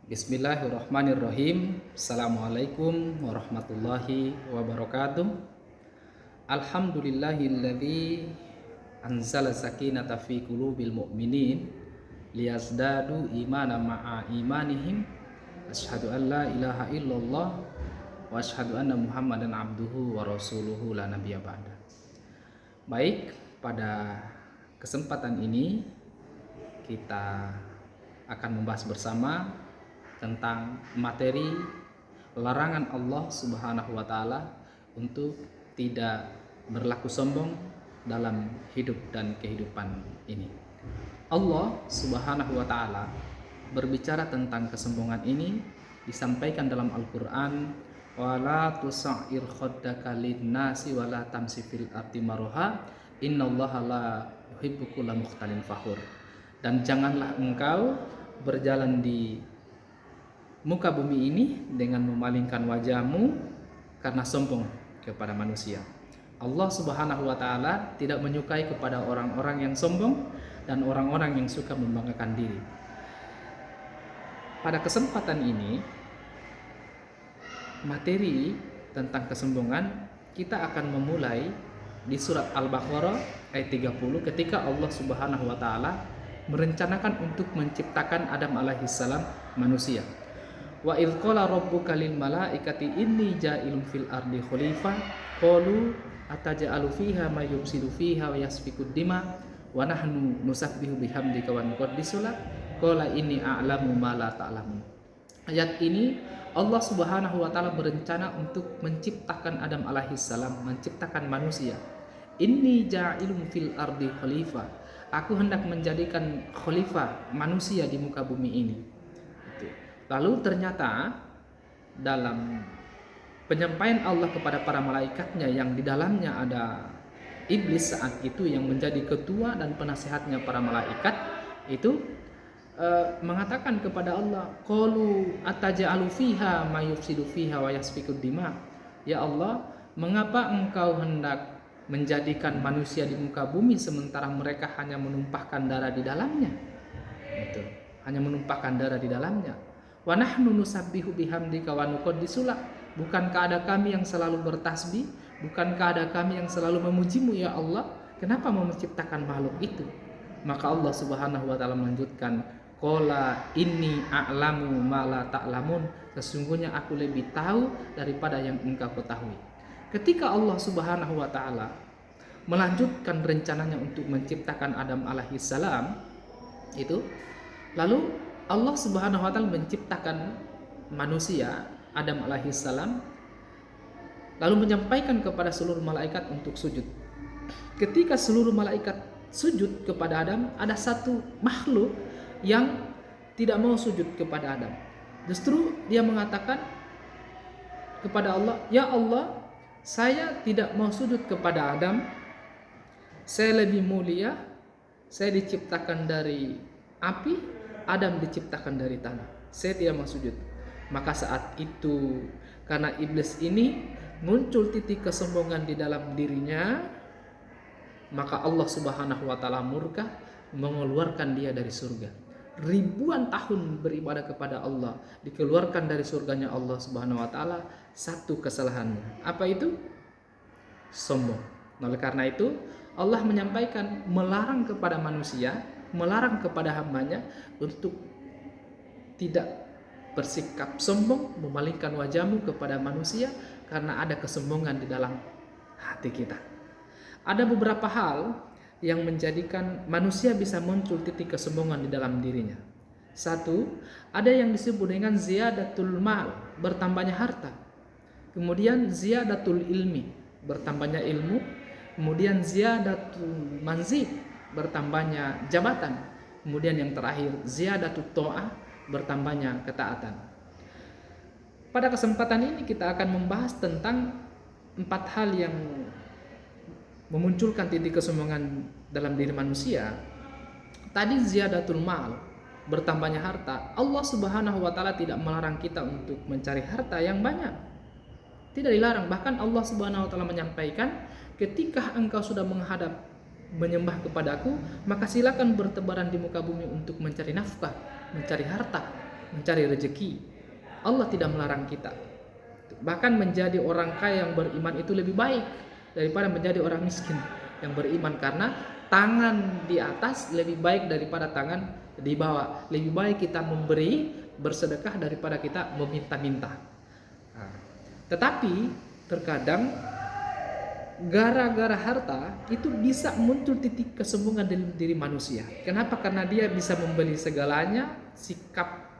Bismillahirrahmanirrahim. Assalamualaikum warahmatullahi wabarakatuh. Alhamdulillahilladzi anzala sakinata fi qulubil mu'minin liyazdadu imana ma'a imanihim. Asyhadu an la ilaha illallah wa asyhadu anna Muhammadan abduhu wa rasuluhu la nabiyya ba'da. Baik, pada kesempatan ini kita akan membahas bersama tentang materi larangan Allah Subhanahu wa taala untuk tidak berlaku sombong dalam hidup dan kehidupan ini. Allah Subhanahu wa taala berbicara tentang kesombongan ini disampaikan dalam Al-Qur'an, wala tusa'ir khaddaka lin-nasi wala tamsi fil ardi maraha innallaha la yuhibbu kulla mukhtalin fakhur. Dan janganlah engkau berjalan di muka bumi ini dengan memalingkan wajahmu karena sombong kepada manusia. Allah Subhanahu wa taala tidak menyukai kepada orang-orang yang sombong dan orang-orang yang suka membanggakan diri. Pada kesempatan ini, materi tentang kesombongan kita akan memulai di surat Al-Baqarah ayat 30 ketika Allah Subhanahu wa taala merencanakan untuk menciptakan Adam alaihissalam manusia. Wa idz qala rabbuka lil malaikati inni ja'ilun fil ardi khalifah qalu ataj'alu fiha may yufsidu fiha wa yasfiku dima wa nahnu nusabbihu bihamdika wa nuqaddisu lak qala inni a'lamu ma la ta'lamun. Ayat ini Allah Subhanahu wa taala berencana untuk menciptakan Adam alaihissalam, menciptakan manusia. Inni ja'ilun fil ardi khalifah. Aku hendak menjadikan khalifah manusia di muka bumi ini. Lalu ternyata dalam penyampaian Allah kepada para malaikatnya yang di dalamnya ada iblis saat itu yang menjadi ketua dan penasehatnya para malaikat itu mengatakan kepada Allah, qalu ataj'alu fiha may yufsidu fiha wa yasfiku dima. Ya Allah, mengapa engkau hendak menjadikan manusia di muka bumi sementara mereka hanya menumpahkan darah di dalamnya? Itu, hanya menumpahkan darah di dalamnya. Wa nahnu nusabbihu bihamdika wa nuqaddisu lak. Bukankah ada kami yang selalu bertasbih? Bukankah ada kami yang selalu memujimu ya Allah? Kenapa mau menciptakan makhluk itu? Maka Allah Subhanahu wa taala melanjutkan, qala inni a'lamu ma la ta'lamun. Sesungguhnya aku lebih tahu daripada yang engkau ketahui. Ketika Allah Subhanahu wa taala melanjutkan rencananya untuk menciptakan Adam alaihissalam itu, lalu Allah Subhanahu wa taala menciptakan manusia Adam alaihissalam lalu menyampaikan kepada seluruh malaikat untuk sujud. Ketika seluruh malaikat sujud kepada Adam, ada satu makhluk yang tidak mau sujud kepada Adam. Justru dia mengatakan kepada Allah, "Ya Allah, saya tidak mau sujud kepada Adam. Saya lebih mulia. Saya diciptakan dari api, Adam diciptakan dari tanah. Saya tidak mau sujud." Maka saat itu karena iblis ini muncul titik kesombongan di dalam dirinya, maka Allah Subhanahu wa taala murka mengeluarkan dia dari surga. Ribuan tahun beribadah kepada Allah, dikeluarkan dari surganya Allah Subhanahu wa taala satu kesalahannya. Apa itu? Sombong. Oleh karena itu Allah menyampaikan, melarang kepada manusia, melarang kepada hambanya untuk tidak bersikap sombong, memalingkan wajahmu kepada manusia karena ada kesombongan di dalam hati kita. Ada beberapa hal yang menjadikan manusia bisa muncul titik kesombongan di dalam dirinya. Satu, ada yang disebut dengan ziyadatul mal, bertambahnya harta. Kemudian ziyadatul ilmi, bertambahnya ilmu. Kemudian ziyadatul manzil, bertambahnya jabatan. Kemudian yang terakhir ziyadatul ta'ah, bertambahnya ketaatan. Pada kesempatan ini kita akan membahas tentang 4 hal yang memunculkan titik kesombongan dalam diri manusia. Tadi ziyadatul mal, bertambahnya harta. Allah Subhanahu wa taala tidak melarang kita untuk mencari harta yang banyak. Tidak dilarang, bahkan Allah Subhanahu wa taala menyampaikan, ketika engkau sudah menghadap menyembah kepadaku, maka silakan bertebaran di muka bumi untuk mencari nafkah, mencari harta. mencari rezeki, Allah tidak melarang kita. Bahkan menjadi orang kaya yang beriman itu lebih baik daripada menjadi orang miskin yang beriman, karena tangan di atas lebih baik daripada tangan di bawah. Lebih baik kita memberi, bersedekah, daripada kita meminta-minta. Nah, tetapi terkadang gara-gara harta itu bisa muncul titik kesombongan dalam diri manusia. Kenapa? Karena dia bisa membeli segalanya, sikap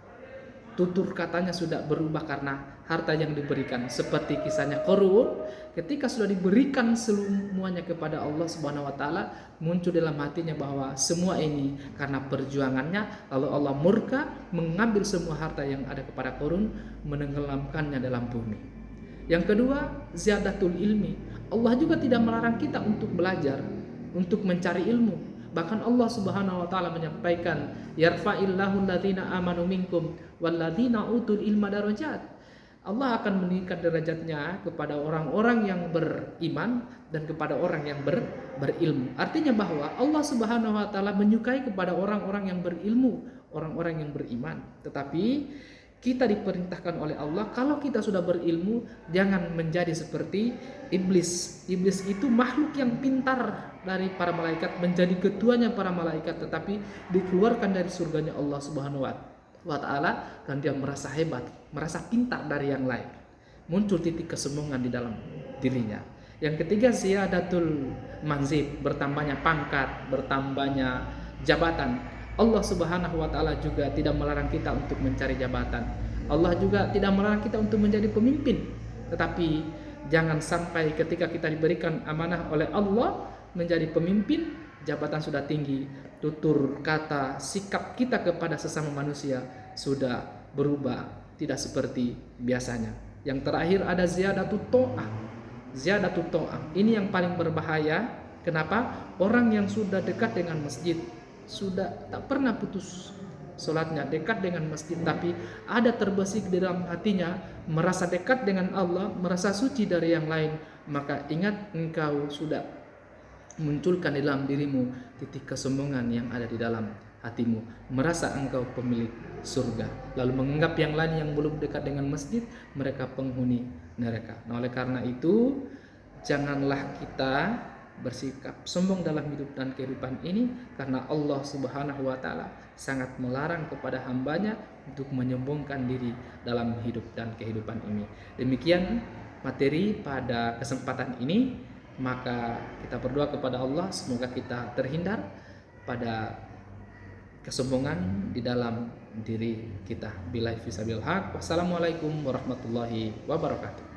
tutur katanya sudah berubah karena harta yang diberikan. Seperti kisahnya Qarun, ketika sudah diberikan semuanya kepada Allah Subhanahu wa taala, muncul dalam hatinya bahwa semua ini karena perjuangannya, lalu Allah murka mengambil semua harta yang ada kepada Qarun, menenggelamkannya dalam bumi. Yang kedua, ziyadatul ilmi. Allah juga tidak melarang kita untuk belajar, untuk mencari ilmu. Bahkan Allah Subhanahu wa taala menyampaikan, yarfa'illahu alladzina amanu minkum walladzina utul ilma darajat. Allah akan meningkat derajatnya kepada orang-orang yang beriman dan kepada orang yang berilmu. Artinya bahwa Allah Subhanahu wa taala menyukai kepada orang-orang yang berilmu, orang-orang yang beriman. Tetapi kita diperintahkan oleh Allah, kalau kita sudah berilmu, jangan menjadi seperti iblis. Iblis itu makhluk yang pintar dari para malaikat, menjadi ketuanya para malaikat, tetapi dikeluarkan dari surganya Allah Subhanahu wa taala, dan dia merasa hebat, merasa pintar dari yang lain. Muncul titik kesombongan di dalam dirinya. Yang ketiga, ziyadatul manzib, bertambahnya pangkat, bertambahnya jabatan. Allah Subhanahu wa taala juga tidak melarang kita untuk mencari jabatan. Allah juga tidak melarang kita untuk menjadi pemimpin. Tetapi jangan sampai ketika kita diberikan amanah oleh Allah menjadi pemimpin, jabatan sudah tinggi, tutur kata, sikap kita kepada sesama manusia sudah berubah, tidak seperti biasanya. Yang terakhir ada ziyadatut ta'ah. Ziyadatut ta'ah ini yang paling berbahaya. Kenapa? Orang yang sudah dekat dengan masjid, sudah tak pernah putus solatnya, dekat dengan masjid, tapi ada terbesit di dalam hatinya, merasa dekat dengan Allah, merasa suci dari yang lain, maka ingat engkau sudah munculkan di dalam dirimu titik kesombongan yang ada di dalam hatimu, merasa engkau pemilik surga, lalu menganggap yang lain yang belum dekat dengan masjid mereka penghuni neraka. Nah, oleh karena itu janganlah kita bersikap sombong dalam hidup dan kehidupan ini, karena Allah Subhanahu wa taala sangat melarang kepada hambanya untuk menyombongkan diri dalam hidup dan kehidupan ini. Demikian materi pada kesempatan ini, maka kita berdoa kepada Allah semoga kita terhindar pada kesombongan di dalam diri kita. Billahi fisabilillah. Wassalamualaikum warahmatullahi wabarakatuh.